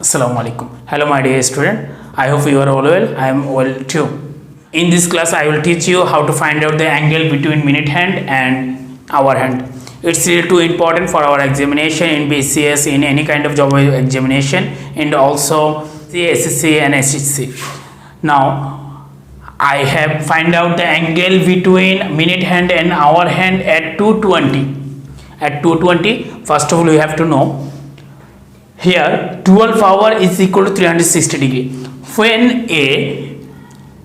Assalamu alaikum. Hello my dear student. I hope you are all well. I am well too. In this class I will teach you how to find out the angle between minute hand and hour hand. It's really too important for our examination in BCS, in any kind of job examination, and also the SSC and SSC. Now I have find out the angle between minute hand and hour hand at 2:20. At 2:20, first of all you have to know here 12 hour is equal to 360 degree. When a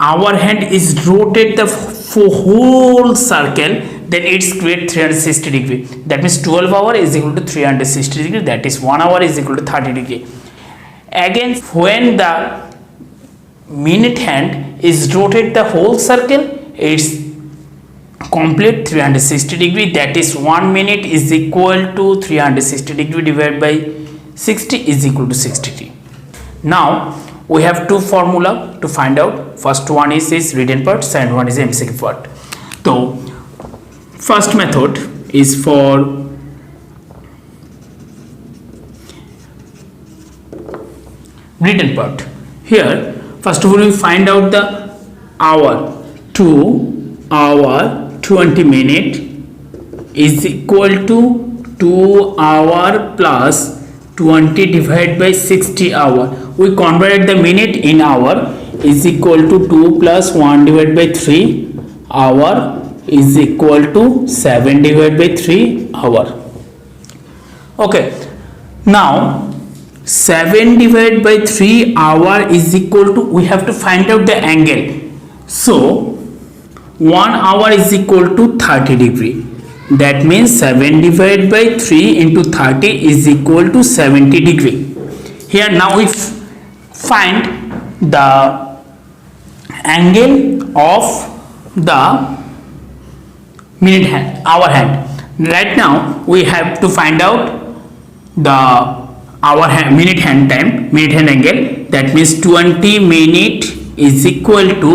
hour hand is rotate the whole circle, then it's create 360 degree. That means 12 hour is equal to 360 degree. That is 1 hour is equal to 30 degree. Again, when the minute hand is rotate the whole circle, it's complete 360 degree. That is 1 minute is equal to 360 degree divided by 60 is equal to 60 degree. Now we have two formula to find out. First one is written part, second one is MCQ part. So first method is for written part. Here first of all we find out the hour. 2 hour 20 minute is equal to 2 hour plus 20 divided by 60 hour. We converted the minute in hour is equal to 2 plus 1 divided by 3 hour is equal to 7 divided by 3 hour. Okay, now 7 divided by 3 hour is equal to, we have to find out the angle. So 1 hour is equal to 30 degree. That means 7 divided by 3 into 30 is equal to 70 degree. Here now we find the angle of the minute hand, hour hand. Right now we have to find out the hour hand, minute hand time, minute hand angle. That means 20 minute is equal to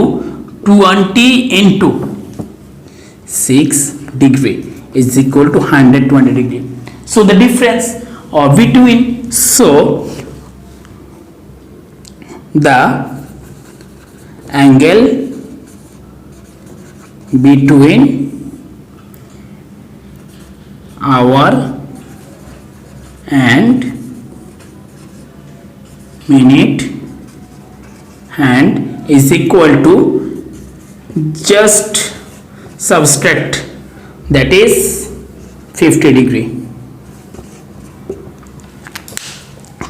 20 into 6 degree is equal to 120 degree. So the difference or between, so the angle between hour and minute hand is equal to, just subtract, that is 50 degree.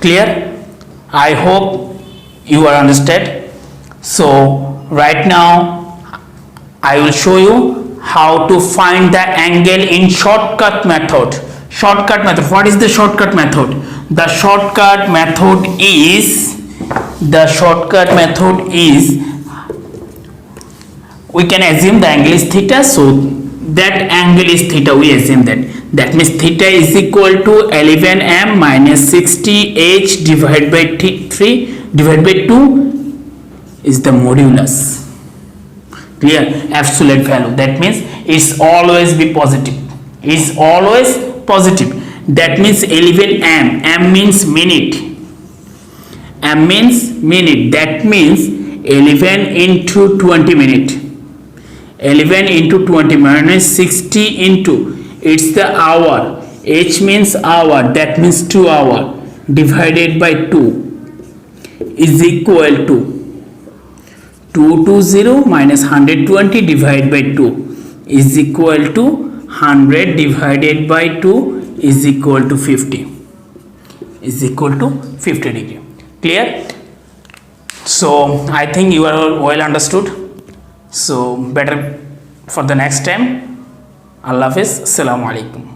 Clear? I hope you are understood. So right now I will show you how to find the angle in shortcut method. Shortcut method. What is the shortcut method? The shortcut method is we can assume the angle is theta, so that angle is theta, we assume that means theta is equal to 11m minus 60h divided by 3 divided by 2 is the modulus. Clear? Absolute value. That means it's always be positive. It's always positive. That means 11m. M means minute. M means minute. That means 11 into 20 minute. 11 into 20 minus 60 into, it's the hour. H means hour. That means 2 hour divided by 2 is equal to 220 minus 120 divided by 2 is equal to 100 divided by 2 is equal to 50. Is equal to 50 degree. Clear? So I think you are well understood. So better for the next time. Allah Hafiz. Assalamu alaikum.